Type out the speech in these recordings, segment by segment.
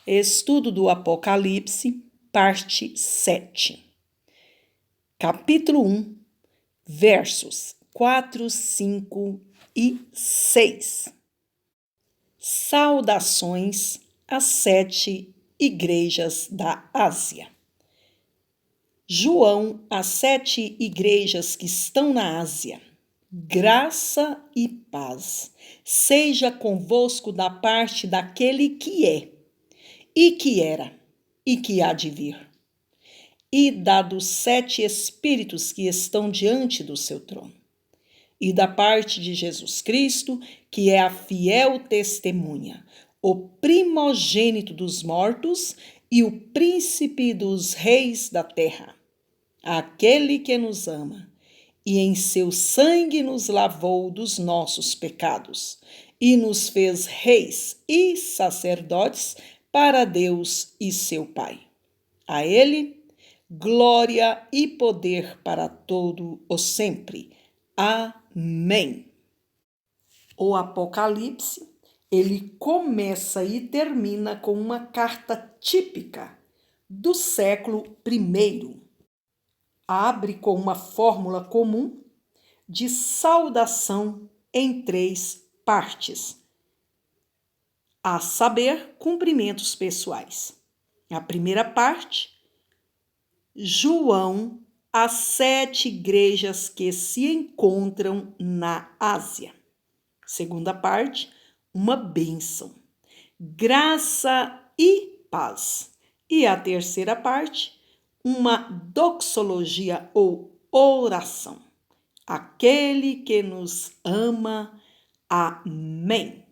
Estudo do Apocalipse, parte 7. Capítulo 1, versos 4, 5 e 6. Saudações às 7 igrejas da Ásia. João, às 7 igrejas que estão na Ásia. Graça e paz seja convosco da parte daquele que é, e que era, e que há de vir, e da dos 7 Espíritos que estão diante do seu trono, e da parte de Jesus Cristo, que é a fiel testemunha, o primogênito dos mortos e o príncipe dos reis da terra, aquele que nos ama, e em seu sangue nos lavou dos nossos pecados, e nos fez reis e sacerdotes para Deus e seu Pai. A ele, glória e poder para todo o sempre. Amém. O Apocalipse, ele começa e termina com uma carta típica do século I. Abre com uma fórmula comum de saudação em 3 partes, a saber, cumprimentos pessoais. A primeira parte, João, às 7 igrejas que se encontram na Ásia. Segunda parte, uma bênção, graça e paz. E a terceira parte, uma doxologia ou oração. Aquele que nos ama. Amém.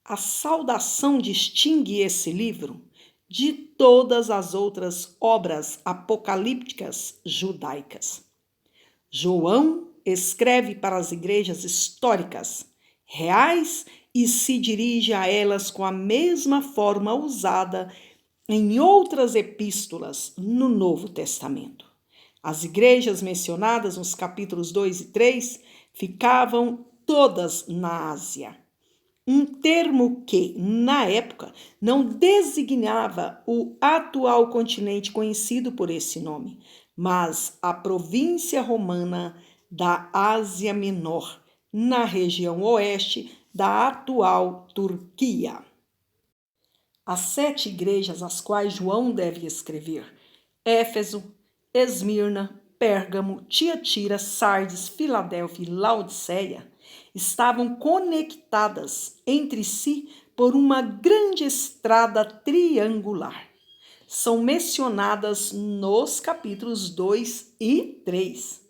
A saudação distingue esse livro de todas as outras obras apocalípticas judaicas. João escreve para as igrejas históricas, reais, e se dirige a elas com a mesma forma usada em outras epístolas no Novo Testamento. As igrejas mencionadas nos capítulos 2 e 3 ficavam todas na Ásia. Um termo que, na época, não designava o atual continente conhecido por esse nome, mas a província romana da Ásia Menor, na região oeste da atual Turquia. As 7 igrejas às quais João deve escrever: Éfeso, Esmirna, Pérgamo, Tiatira, Sardes, Filadélfia e Laodiceia, estavam conectadas entre si por uma grande estrada triangular. São mencionadas nos capítulos 2 e 3.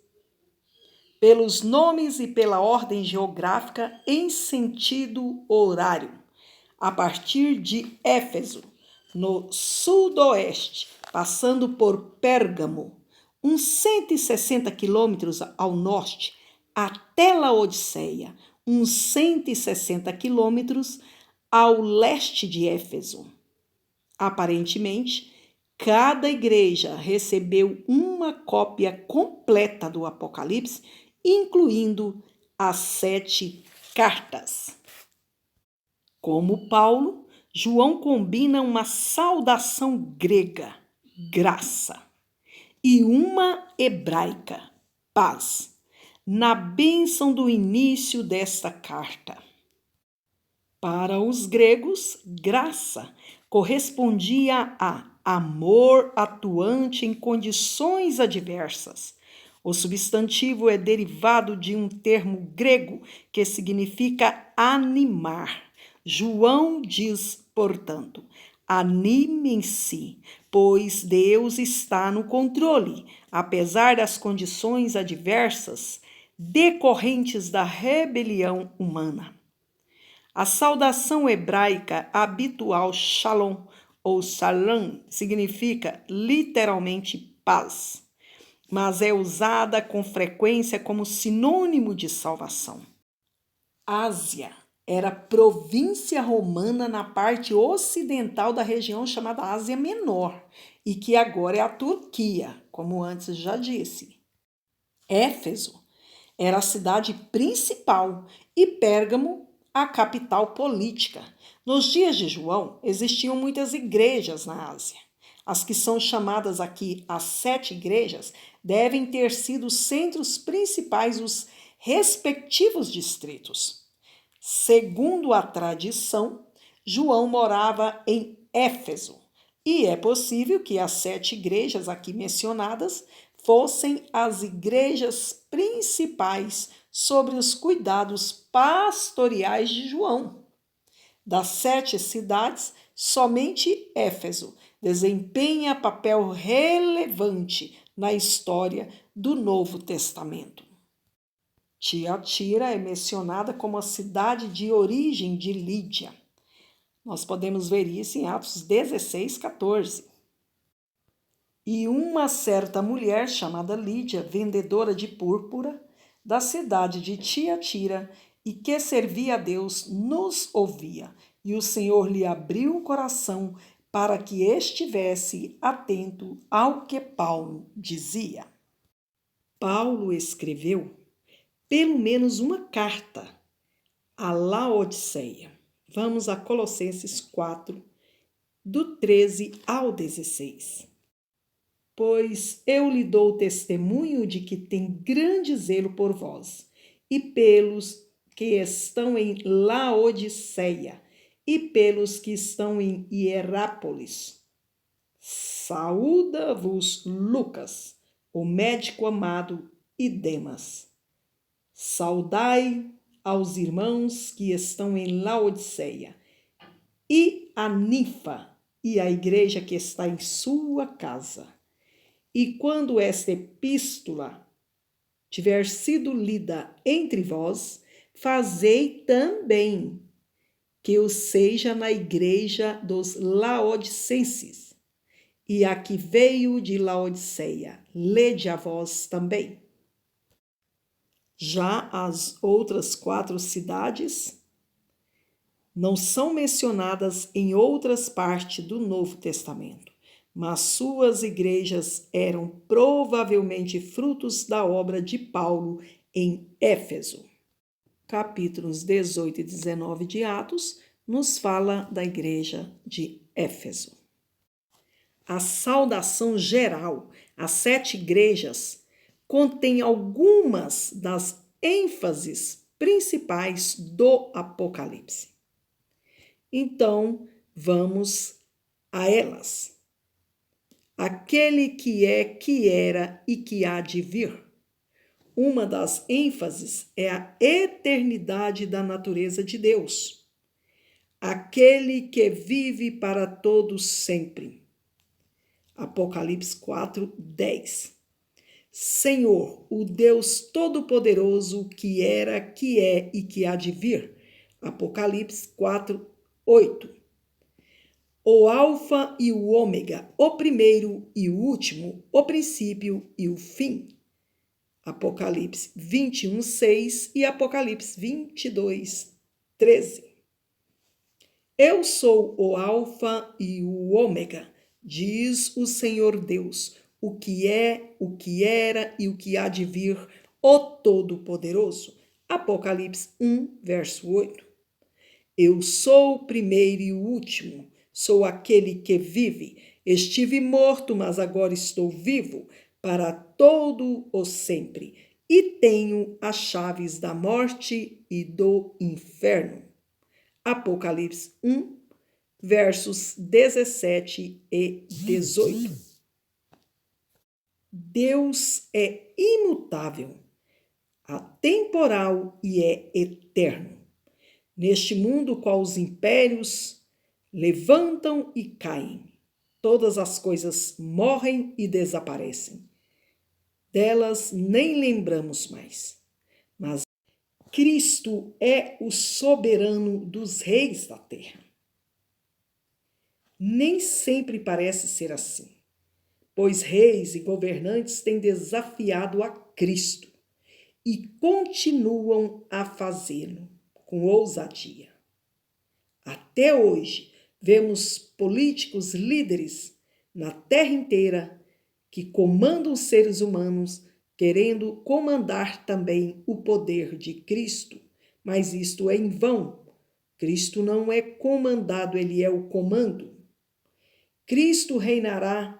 Pelos nomes e pela ordem geográfica em sentido horário, a partir de Éfeso, no sudoeste, passando por Pérgamo, uns 160 quilômetros ao norte, até Laodiceia, uns 160 quilômetros ao leste de Éfeso. Aparentemente, cada igreja recebeu uma cópia completa do Apocalipse, incluindo as 7 cartas. Como Paulo, João combina uma saudação grega, graça, e uma hebraica, paz, na bênção do início desta carta. Para os gregos, graça correspondia a amor atuante em condições adversas. O substantivo é derivado de um termo grego que significa animar. João diz, portanto, animem-se, pois Deus está no controle, apesar das condições adversas decorrentes da rebelião humana. A saudação hebraica habitual shalom ou salam significa literalmente paz, mas é usada com frequência como sinônimo de salvação. Ásia era província romana na parte ocidental da região chamada Ásia Menor, e que agora é a Turquia, como antes já disse. Éfeso era a cidade principal e Pérgamo a capital política. Nos dias de João, existiam muitas igrejas na Ásia. As que são chamadas aqui as 7 igrejas devem ter sido os centros principais dos respectivos distritos. Segundo a tradição, João morava em Éfeso, e é possível que as 7 igrejas aqui mencionadas fossem as igrejas principais sobre os cuidados pastorais de João. Das 7 cidades, somente Éfeso desempenha papel relevante na história do Novo Testamento. Tiatira é mencionada como a cidade de origem de Lídia. Nós podemos ver isso em Atos 16, 14. E uma certa mulher chamada Lídia, vendedora de púrpura, da cidade de Tiatira, e que servia a Deus, nos ouvia, e o Senhor lhe abriu o coração para que estivesse atento ao que Paulo dizia. Paulo escreveu pelo menos uma carta a Laodiceia. Vamos a Colossenses 4, do 13 ao 16. Pois eu lhe dou testemunho de que tem grande zelo por vós, e pelos que estão em Laodiceia, e pelos que estão em Hierápolis. Saúda-vos Lucas, o médico amado, e Demas. Saudai aos irmãos que estão em Laodiceia, e a Ninfa, e a igreja que está em sua casa. E quando esta epístola tiver sido lida entre vós, fazei também que o seja na igreja dos laodicenses. E a que veio de Laodiceia, lede a vós também. Já as outras 4 cidades não são mencionadas em outras partes do Novo Testamento, mas suas igrejas eram provavelmente frutos da obra de Paulo em Éfeso. Capítulos 18 e 19 de Atos nos fala da igreja de Éfeso. A saudação geral às 7 igrejas contém algumas das ênfases principais do Apocalipse. Então, vamos a elas. Aquele que é, que era e que há de vir. Uma das ênfases é a eternidade da natureza de Deus. Aquele que vive para todos sempre. Apocalipse 4, 10. Senhor, o Deus Todo-Poderoso, que era, que é e que há de vir. Apocalipse 4, 8. O Alfa e o Ômega, o primeiro e o último, o princípio e o fim. Apocalipse 21, 6 e Apocalipse 22, 13. Eu sou o Alfa e o Ômega, diz o Senhor Deus, o que é, o que era e o que há de vir, o Todo-Poderoso. Apocalipse 1, verso 8. Eu sou o primeiro e o último, sou aquele que vive. Estive morto, mas agora estou vivo, para todo o sempre, e tenho as chaves da morte e do inferno. Apocalipse 1, versos 17 e 18. Deus é imutável, atemporal e é eterno. Neste mundo qual os impérios levantam e caem, todas as coisas morrem e desaparecem. Delas nem lembramos mais. Mas Cristo é o soberano dos reis da terra. Nem sempre parece ser assim, pois reis e governantes têm desafiado a Cristo e continuam a fazê-lo com ousadia. Até hoje, vemos políticos líderes na terra inteira que comandam os seres humanos, querendo comandar também o poder de Cristo. Mas isto é em vão, Cristo não é comandado, ele é o comando. Cristo reinará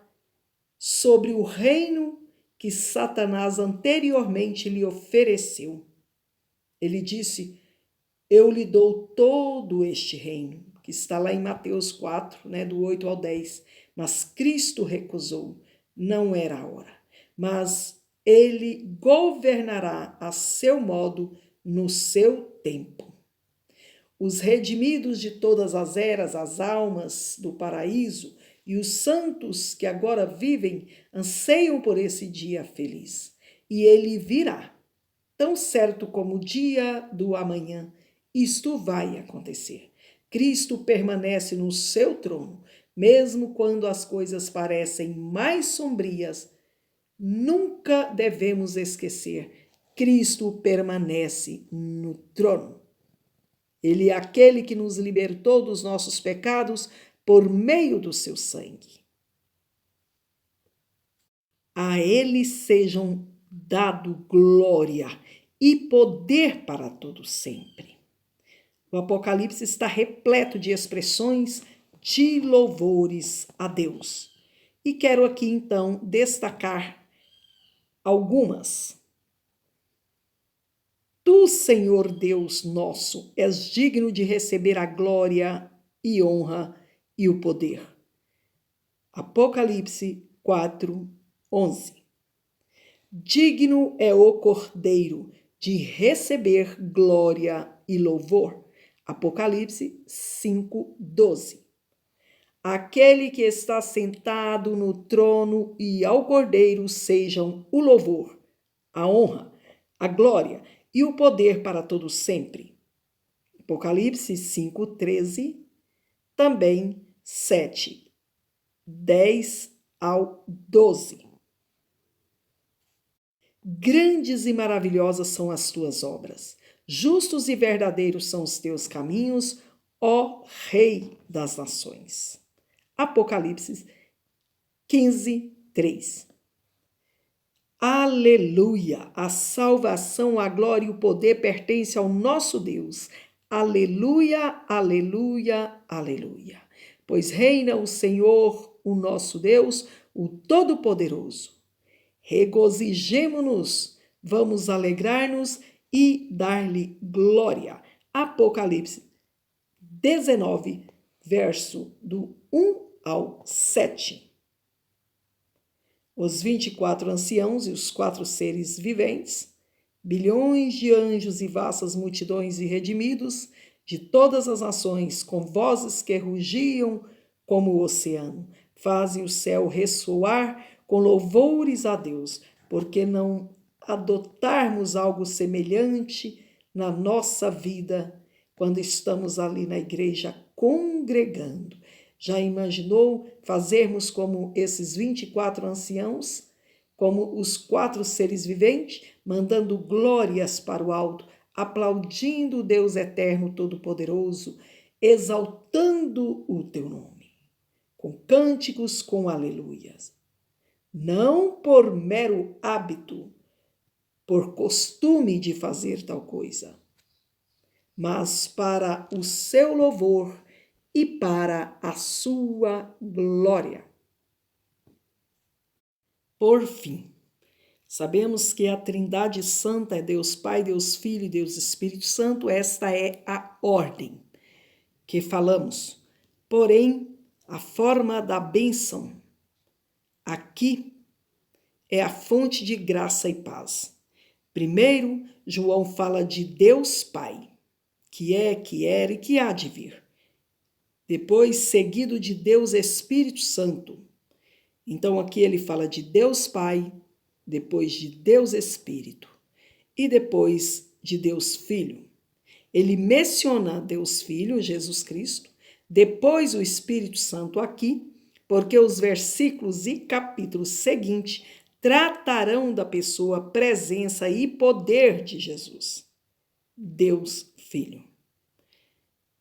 sobre o reino que Satanás anteriormente lhe ofereceu. Ele disse: eu lhe dou todo este reino, que está lá em Mateus 4, do 8 ao 10. Mas Cristo recusou, não era a hora. Mas ele governará a seu modo, no seu tempo. Os redimidos de todas as eras, as almas do paraíso e os santos que agora vivem, anseiam por esse dia feliz. E ele virá, tão certo como o dia do amanhã. Isto vai acontecer. Cristo permanece no seu trono, mesmo quando as coisas parecem mais sombrias. Nunca devemos esquecer, Cristo permanece no trono. Ele é aquele que nos libertou dos nossos pecados por meio do seu sangue. A ele sejam dado glória e poder para todo sempre. O Apocalipse está repleto de expressões de louvores a Deus. E quero aqui então destacar algumas. Tu, Senhor Deus nosso, és digno de receber a glória e honra e o poder. Apocalipse 4, 11. Digno é o Cordeiro de receber glória e louvor. Apocalipse 5, 12. Aquele que está sentado no trono e ao Cordeiro sejam o louvor, a honra, a glória e o poder para todo sempre. Apocalipse 5, 13, também 7, 10 ao 12. Grandes e maravilhosas são as tuas obras, justos e verdadeiros são os teus caminhos, ó Rei das nações. Apocalipse 15, 3. Aleluia! A salvação, a glória e o poder pertencem ao nosso Deus. Aleluia, aleluia, aleluia. Pois reina o Senhor, o nosso Deus, o Todo-Poderoso. Regozijemo-nos, vamos alegrar-nos e dar-lhe glória. Apocalipse 19, verso do 1 ao 7. Os 24 anciãos e os 4 seres viventes, bilhões de anjos e vastas multidões de redimidos de todas as nações, com vozes que rugiam como o oceano, fazem o céu ressoar com louvores a Deus, porque não adotarmos algo semelhante na nossa vida quando estamos ali na igreja congregando? Já imaginou fazermos como esses 24 anciãos, como os 4 seres viventes, mandando glórias para o alto, aplaudindo o Deus eterno todo-poderoso, exaltando o teu nome, com cânticos, com aleluias. Não por mero hábito, por costume de fazer tal coisa, mas para o seu louvor e para a sua glória. Por fim, sabemos que a Trindade Santa é Deus Pai, Deus Filho e Deus Espírito Santo. Esta é a ordem que falamos. Porém, a forma da bênção aqui é a fonte de graça e paz. Primeiro, João fala de Deus Pai, que é, que era e que há de vir. Depois, seguido de Deus Espírito Santo. Então, aqui ele fala de Deus Pai, depois de Deus Espírito e depois de Deus Filho. Ele menciona Deus Filho, Jesus Cristo, depois o Espírito Santo aqui, porque os versículos e capítulos seguintes tratarão da pessoa, presença e poder de Jesus, Deus Filho.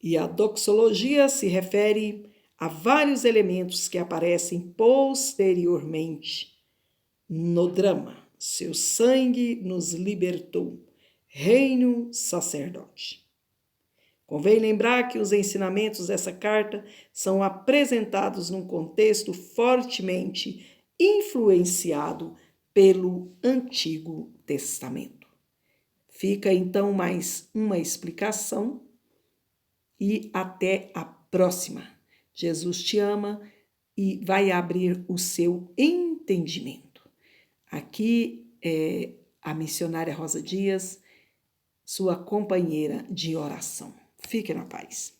E a doxologia se refere a vários elementos que aparecem posteriormente no drama. Seu sangue nos libertou, reino sacerdote. Convém lembrar que os ensinamentos dessa carta são apresentados num contexto fortemente influenciado pelo Antigo Testamento. Fica então mais uma explicação e até a próxima. Jesus te ama e vai abrir o seu entendimento. Aqui é a missionária Rosa Dias, sua companheira de oração. Fique na paz.